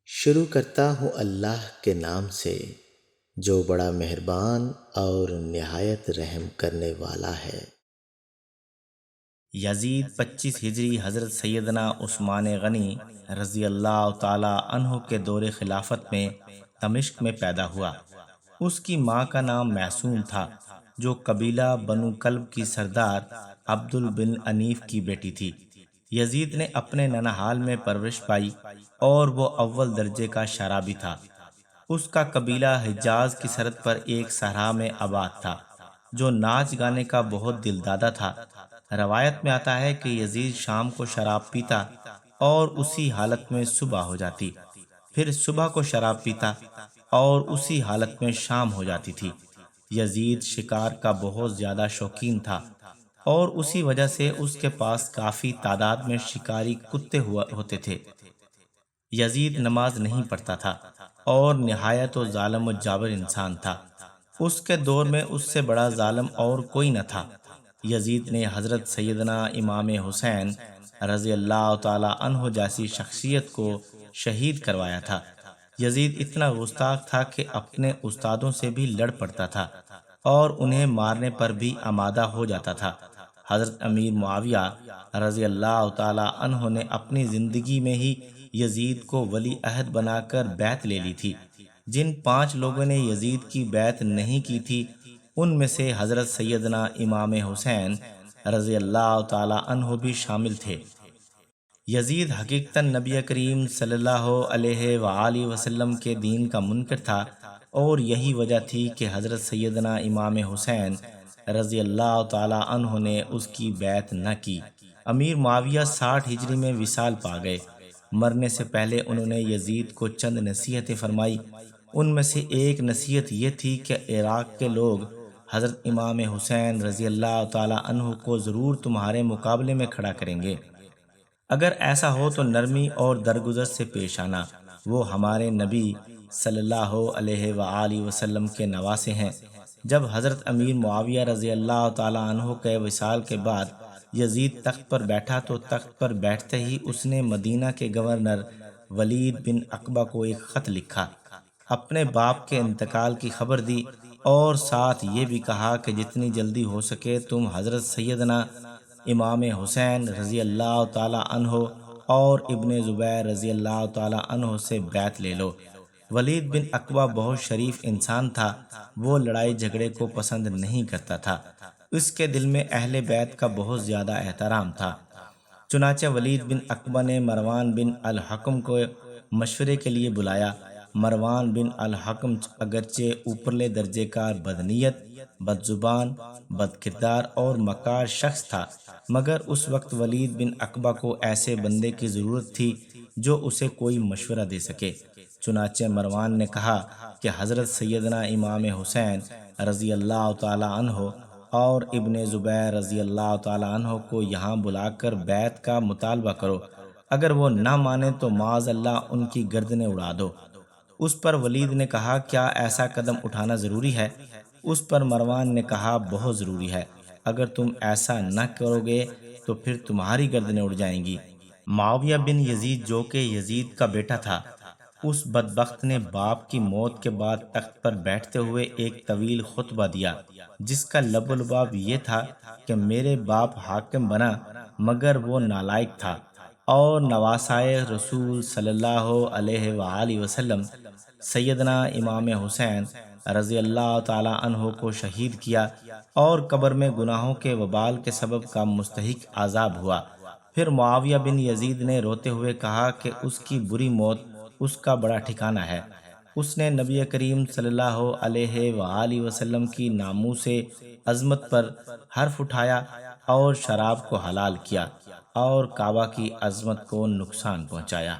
شروع کرتا ہوں اللہ کے نام سے جو بڑا مہربان اور نہایت رحم کرنے والا ہے۔ یزید 25 ہجری حضرت سیدنا عثمان غنی رضی اللہ تعالی عنہ کے دور خلافت میں دمشق میں پیدا ہوا۔ اس کی ماں کا نام معصوم تھا جو قبیلہ بنو کلب کی سردار عبدل بن انیف کی بیٹی تھی۔ یزید نے اپنے ننہال میں پرورش پائی اور وہ اول درجے کا شرابی تھا۔ اس کا قبیلہ حجاز کی سرحد پر ایک صحرا میں آباد تھا جو ناچ گانے کا بہت دل دادا تھا۔ روایت میں آتا ہے کہ یزید شام کو شراب پیتا اور اسی حالت میں صبح ہو جاتی، پھر صبح کو شراب پیتا اور اسی حالت میں شام ہو جاتی تھی۔ یزید شکار کا بہت زیادہ شوقین تھا اور اسی وجہ سے اس کے پاس کافی تعداد میں شکاری کتے ہوتے تھے۔ یزید نماز نہیں پڑھتا تھا اور نہایت و ظالم و جابر انسان تھا۔ اس کے دور میں اس سے بڑا ظالم اور کوئی نہ تھا۔ یزید نے حضرت سیدنا امام حسین رضی اللہ تعالی عنہ جیسی شخصیت کو شہید کروایا تھا۔ یزید اتنا گستاخ تھا کہ اپنے استادوں سے بھی لڑ پڑتا تھا اور انہیں مارنے پر بھی آمادہ ہو جاتا تھا۔ حضرت امیر معاویہ رضی اللہ تعالی عنہ نے اپنی زندگی میں ہی یزید کو ولی عہد بنا کر بیعت لے لی تھی۔ جن 5 لوگوں نے یزید کی بیعت نہیں کی تھی ان میں سے حضرت سیدنا امام حسین رضی اللہ تعالی عنہ بھی شامل تھے۔ یزید حقیقتاً نبی کریم صلی اللہ علیہ وآلہ وسلم کے دین کا منکر تھا اور یہی وجہ تھی کہ حضرت سیدنا امام حسین رضی اللہ تعالی عنہ نے اس کی بیعت نہ کی۔ امیر معاویہ 60 ہجری میں وصال پا گئے۔ مرنے سے پہلے انہوں نے یزید کو چند نصیحتیں فرمائی۔ ان میں سے ایک نصیحت یہ تھی کہ عراق کے لوگ حضرت امام حسین رضی اللہ تعالی عنہ کو ضرور تمہارے مقابلے میں کھڑا کریں گے۔ اگر ایسا ہو تو نرمی اور درگزر سے پیش آنا، وہ ہمارے نبی صلی اللہ علیہ وآلہ وسلم کے نواسے ہیں۔ جب حضرت امیر معاویہ رضی اللہ تعالی عنہ کے وصال کے بعد یزید تخت پر بیٹھا تو تخت پر بیٹھتے ہی اس نے مدینہ کے گورنر ولید بن عقبہ کو ایک خط لکھا، اپنے باپ کے انتقال کی خبر دی اور ساتھ یہ بھی کہا کہ جتنی جلدی ہو سکے تم حضرت سیدنا امام حسین رضی اللہ تعالی عنہ اور ابن زبیر رضی اللہ تعالی عنہ سے بیعت لے لو۔ ولید بن عقبہ بہت شریف انسان تھا، وہ لڑائی جھگڑے کو پسند نہیں کرتا تھا۔ اس کے دل میں اہل بیت کا بہت زیادہ احترام تھا۔ چنانچہ ولید بن عقبہ نے مروان بن الحکم کو مشورے کے لیے بلایا۔ مروان بن الحکم اگرچہ اوپرلے درجے کا بدنیت، بد زبان، بد کردار اور مکار شخص تھا، مگر اس وقت ولید بن عقبہ کو ایسے بندے کی ضرورت تھی جو اسے کوئی مشورہ دے سکے۔ چنانچہ مروان نے کہا کہ حضرت سیدنا امام حسین رضی اللہ تعالی عنہ اور ابن زبیر رضی اللہ تعالی عنہ کو یہاں بلا کر بیعت کا مطالبہ کرو، اگر وہ نہ مانے تو معاذ اللہ ان کی گردنیں اڑا دو۔ اس پر ولید نے کہا کیا ایسا قدم اٹھانا ضروری ہے؟ اس پر مروان نے کہا بہت ضروری ہے، اگر تم ایسا نہ کرو گے تو پھر تمہاری گردنیں اڑ جائیں گی۔ معاویہ بن یزید جو کہ یزید کا بیٹا تھا، اس بدبخت نے باپ کی موت کے بعد تخت پر بیٹھتے ہوئے ایک طویل خطبہ دیا جس کا لب و لباب یہ تھا کہ میرے باپ حاکم بنا مگر وہ نالائق تھا اور نواسائے رسول صلی اللہ علیہ وآلہ وسلم سیدنا امام حسین رضی اللہ تعالی عنہ کو شہید کیا اور قبر میں گناہوں کے وبال کے سبب کا مستحق عذاب ہوا۔ پھر معاویہ بن یزید نے روتے ہوئے کہا کہ اس کی بری موت اس کا بڑا ٹھکانہ ہے۔ اس نے نبی کریم صلی اللہ علیہ وآلہ وسلم کی ناموس عظمت پر حرف اٹھایا اور شراب کو حلال کیا اور کعبہ کی عظمت کو نقصان پہنچایا۔